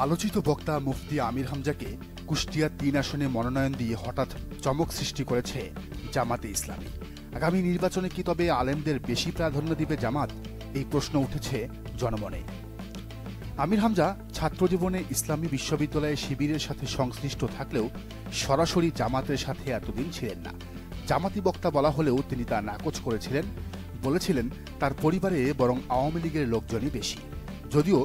আলোচিত বক্তা মুফতি আমির হামজাকে কুষ্টিয়া ৩ আসনে মনোনয়ন দিয়ে হঠাৎ চমক সৃষ্টি করেছে জামাতে ইসলামী। আগামী নির্বাচনে কি তবে আলেমদের বেশি প্রাধান্য দিবে জামাত? এই প্রশ্ন উঠেছে জনমনে। আমির হামজা ছাত্রজীবনে ইসলামী বিশ্ববিদ্যালয়ে শিবিরের সাথে সংশ্লিষ্ট থাকলেও সরাসরি জামাতের সাথে এতদিন ছিলেন না। জামাতি বক্তা বলা হলেও তিনি তা নাকচ করেছিলেন। বলেছিলেন তার পরিবারে বরং আওয়ামী লীগের লোকজনই বেশি। যদিও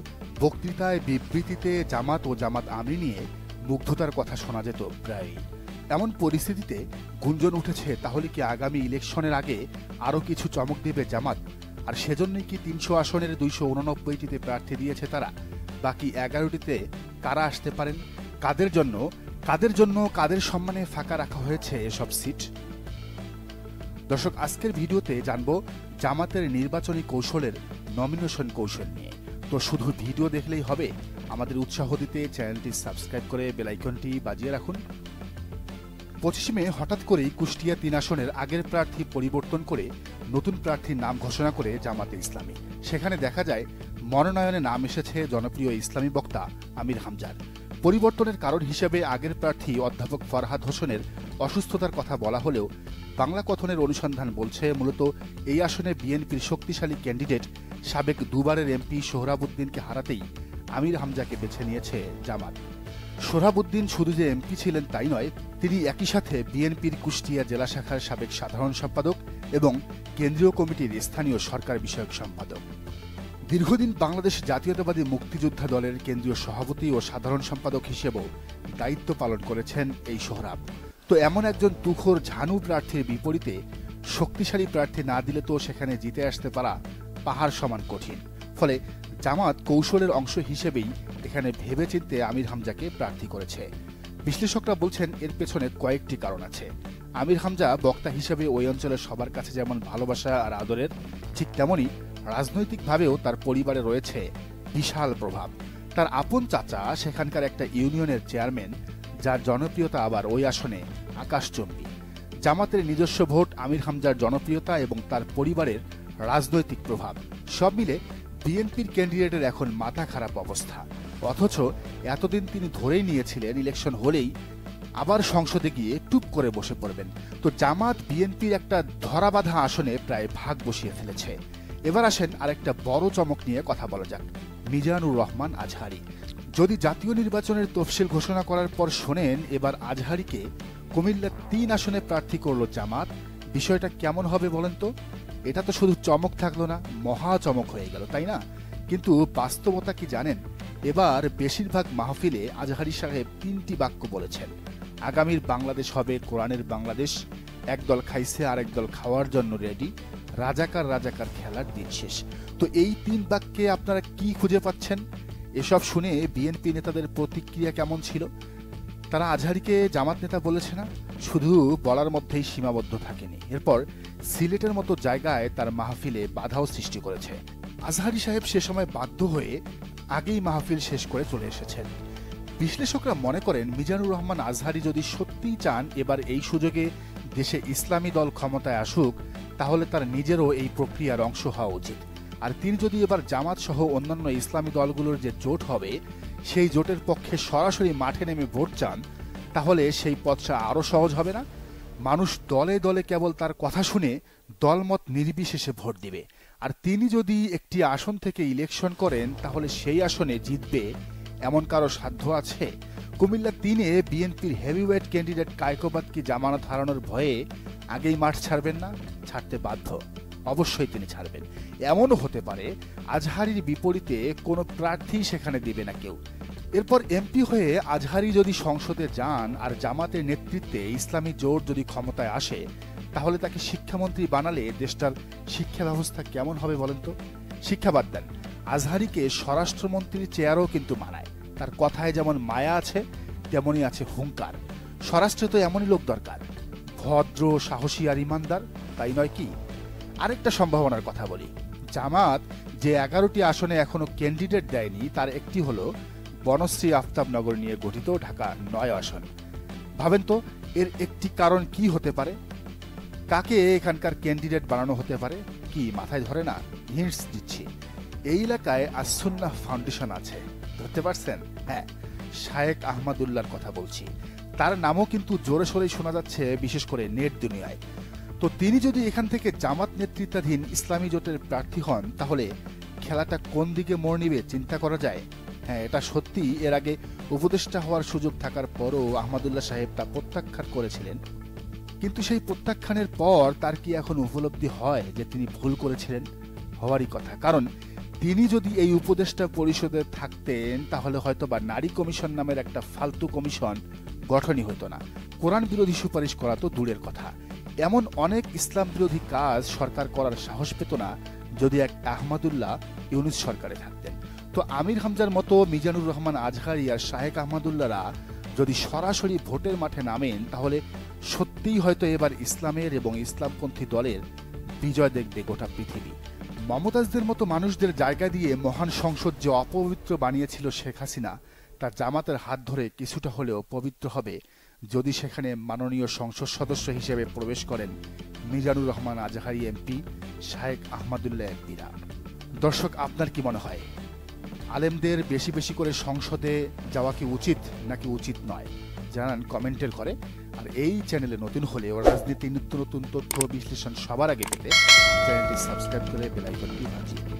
বক্তৃতায় বিবৃতিতে জামাত ও জামাত আমির নিয়ে মুগ্ধতার কথা শোনা যেত প্রায়ই। এমন পরিস্থিতিতে গুঞ্জন উঠেছে, তাহলে কি আগামী ইলেকশনের আগে আরও কিছু চমক দেবে জামাত? আর সেজন্যই কি ৩০০ আসনের ২৮৯টিতে প্রার্থী দিয়েছে তারা? বাকি ১১টিতে কারা আসতে পারেন? কাদের সম্মানে ফাঁকা রাখা হয়েছে এসব সিট? দর্শক, আজকের ভিডিওতে জানবো জামাতের নির্বাচনী কৌশলের নমিনেশন কৌশল নিয়ে। তো শুধু ভিডিও দেখলেই হবে? আমাদের উৎসাহ দিতে চ্যানেলটি সাবস্ক্রাইব করে বেল আইকনটি বাজিয়ে রাখুন। ২৫ মে হঠাৎ করেই কুষ্টিয়া ৩ আসনের আগের প্রার্থী পরিবর্তন করে নতুন প্রার্থীর নাম ঘোষণা করে জামাতে ইসলামী। সেখানে দেখা যায় মনোনয়নে নাম এসেছে জনপ্রিয় ইসলামী বক্তা আমির হামজার। পরিবর্তনের কারণ হিসেবে আগের প্রার্থী অধ্যাপক ফরহাদ হোসেনের অসুস্থতার কথা বলা হলেও বাংলা কথনের অনুসন্ধান বলছে মূলত এই আসনে বিএনপির শক্তিশালী ক্যান্ডিডেট সাবেক দুবারের এমপি সোহরাবুদ্দিনকে হারাতেই আমির হামজাকে বেছে নিয়েছে জামাত। সোহরাবুদ্দিন শুধু যে এমপি ছিলেন তাই নয়, তিনি একই সাথে বিএনপির কুষ্টিয়া জেলা শাখার সাবেক সাধারণ সম্পাদক এবং কেন্দ্রীয় কমিটির স্থানীয় সরকার বিষয়ক সম্পাদক। দীর্ঘদিন বাংলাদেশ জাতীয়তাবাদী মুক্তিযোদ্ধা দলের কেন্দ্রীয় সভাপতি ও সাধারণ সম্পাদক হিসেবেও দায়িত্ব পালন করেছেন এই সোহরাব। তো এমন একজন তুখোর ঝানু প্রার্থীর বিপরীতে শক্তিশালী প্রার্থী না দিলে তো সেখানে জিতে আসতে পারা পাহাড় সমান কঠিন। ফলে জামাত কৌশলের অংশ হিসেবেই এখানে ভেবেচিন্তে আমির হামজাকে প্রার্থী করেছে। বিশ্লেষকরা বলছেন এর পেছনে কয়েকটি কারণ আছে। আমির হামজা বক্তা হিসেবে ওই অঞ্চলের সবার কাছে যেমন ভালোবাসা আর আদরের, ঠিক তেমনই রাজনৈতিকভাবেও তার পরিবারে রয়েছে বিশাল প্রভাব। তার আপন চাচা সেখানকার একটা ইউনিয়নের চেয়ারম্যান, যার জনপ্রিয়তা আবার ওই আসনে আকাশচুম্বী। জামাতের নিজস্ব ভোট, আমির হামজার জনপ্রিয়তা এবং তার পরিবারের রাজনৈতিক প্রভাব সব মিলে বিএনপির ক্যান্ডিডেটের এখন মাথা খারাপ অবস্থা। অথচ এতদিন তিনি ধরেই নিয়েছিলেন ইলেকশন হলেই আবার সংসদে গিয়ে টুপ করে বসে পড়বেন। তো জামাত বিএনপির একটা ধরাবাঁধা আসনে প্রায় ভাগ বসিয়ে ফেলেছে। এবার আসেন আরেকটা বড় চমক নিয়ে কথা বলা যাক, মিজানুর রহমান আজহারী। যদি জাতীয় নির্বাচনের তফসিল ঘোষণা করার পর শোনেন এবার আজহারীকে কুমিল্লা ৩ আসনে প্রার্থী করল জামাত, বিষয়টা কেমন হবে বলেন তো? এটা তো শুধু চমক থাকলো না, মহা চমক হয়ে গেল, তাই না? কিন্তু বাস্তবতা কি জানেন? এবার বেশিরভাগ মাহফিলে আজহারী সাহেব ৩টি বাক্য বলেছেন। আগামীর বাংলাদেশ হবে কোরআনের বাংলাদেশ, একদল খাইছে আর একদল খাওয়ার জন্য রেডি, রাজাকার রাজাকার খেলার দিন শেষ। তো এই ৩ বাক্যে আপনারা কি খুঁজে পাচ্ছেন? এসব শুনে বিএনপি নেতাদের প্রতিক্রিয়া কেমন ছিল? তারা আজহারীকে জামাত নেতা বলেছে না, শুধু বলার মধ্যেই সীমাবদ্ধ থাকেনি। এরপর সিলেটের মতো জায়গায় তার মাহফিলে বাধাও সৃষ্টি করেছে। আজহারী সাহেব সে সময় বাধ্য হয়ে আগেই মাহফিল শেষ করে চলে এসেছেন। বিশ্লেষকরা মনে করেন মিজানুর রহমান আজহারী যদি সত্যিই চান এবার এই সুযোগে দেশে ইসলামী দল ক্ষমতায় আসুক, তাহলে তার নিজেরও এই প্রক্রিয়ার অংশ হওয়া উচিত। আর তিনি যদি এবার জামাত সহ অন্যান্য ইসলামী দলগুলোর যে জোট হবে সেই জোটের পক্ষে সরাসরি মাঠে নেমে ভোট চান, তাহলে সেই পথটা আরও সহজ হবে না? মানুষ দলে দলে কেবল তার কথা শুনে দলমত নির্বিশেষে ভোট দিবে। আর তিনি যদি একটি আসন থেকে ইলেকশন করেন, তাহলে সেই আসনে জিতবে এমন কারো সাধ্য আছে? কুমিল্লা ৩-এ বিএনপির হেভিওয়েট ক্যান্ডিডেট কায়কোবাদ কি জামানত হারানোর ভয়ে আগেই মাঠ ছাড়বেন না? ছাড়তে বাধ্য, অবশ্যই তিনি ছাড়বেন। এমনও হতে পারে আজহারীর বিপরীতে কোনো প্রার্থী সেখানে দিবে না কেউ। এরপর এমপি হয়ে আজহারী যদি সংসদে যান আর জামাতের নেতৃত্বে ইসলামী জোট যদি ক্ষমতায় আসে, তাহলে তাকে শিক্ষামন্ত্রী বানালে দেশটার শিক্ষা ব্যবস্থা কেমন হবে বলেন তো? শিক্ষা বাদ দেন, আজহারীকে স্বরাষ্ট্রমন্ত্রীর চেয়ারও কিন্তু মানায়। তার কথায় যেমন মায়া আছে, তেমনই আছে হুঙ্কার। স্বরাষ্ট্রে তো এমনই লোক দরকার, ভদ্র, সাহসী আর ইমানদার, তাই নয় কি? আরেকটা সম্ভাবনার কথা বলি। জামাত যে 11টি আসনে এখনো ক্যান্ডিডেট দেয়নি, তার একটি হলো বনশ্রী আফতাবনগর নিয়ে গঠিত ঢাকা ৯ আসন। ভাবেন তো এর একটি কারণ কি হতে পারে? কাকে এখানকার ক্যান্ডিডেট বানানো হতে পারে? কি মাথায় ধরে না? হিন্টস দিচ্ছি। এই এলাকায় আসুন্নাহ ফাউন্ডেশন আছে, ধরতে পারছেন? হ্যাঁ, শায়েখ আহমদুল্লাহর কথা বলছি। তার নামও কিন্তু জোরে সোরেই শোনা যাচ্ছে, বিশেষ করে নেট দুনিয়ায়। তো তিনি যদি এখান থেকে জামাত নেতৃত্বাধীন ইসলামী জোটের প্রার্থী হন, তাহলে খেলাটা কোন দিকে মোড় নিবে চিন্তা করা যায়। হ্যাঁ, এটা সত্যি। এর আগে উপদেষ্টা হওয়ার সুযোগ থাকার পরও আহমদুল্লাহ সাহেব তা প্রত্যাখ্যান করেছিলেন। কিন্তু সেই প্রত্যাখ্যানের পর তার কি এখন উপলব্ধি হয় যে তিনি ভুল করেছিলেন? হওয়ারই কথা, কারণ তিনি যদি এই উপদেষ্টা পরিষদে থাকতেন তাহলে হয়তোবা নারী কমিশন নামের একটা ফালতু কমিশন গঠনই হতো না। কোরআন বিরোধী সুপারিশ করা তো দূরের কথা, এমন অনেক ইসলাম বিরোধী কাজ সরকার করার সাহস পেত না যদি এক আহমদুল্লাহ ইউনূস সরকারে থাকতেন। তো আমির হামজার মতো, মিজানুর রহমান আজহারি আর শাহেখ আহমদুল্লাহরা যদি সরাসরি ভোটের মাঠে নামেন, তাহলে সত্যিই হয়তো এবার ইসলামের এবং ইসলামপন্থী দলের বিজয় দেখবে গোটা পৃথিবী। মমতাজদের মতো মানুষদের জায়গা দিয়ে মহান সংসদ যে অপবিত্র বানিয়েছিল শেখ হাসিনা, তার জামাতের হাত ধরে কিছুটা হলেও পবিত্র হবে যদি সেখানে মাননীয় সংসদ সদস্য হিসেবে প্রবেশ করেন মিজানুর রহমান আজহারি এমপি, শাহেখ আহমদুল্লাহ এমপিরা। দর্শক, আপনার কি মনে হয়, আলেমদের বেশি বেশি করে সংসদে যাওয়া কি উচিত নাকি উচিত নয়? জানান কমেন্টের করে। আর এই চ্যানেলে নতুন হলে ও রাজনীতির নিত্য নতুন তথ্য বিশ্লেষণ সবার আগে পেতে চ্যানেলটি সাবস্ক্রাইব করে বেল আইকনটি বাজিয়ে দিন।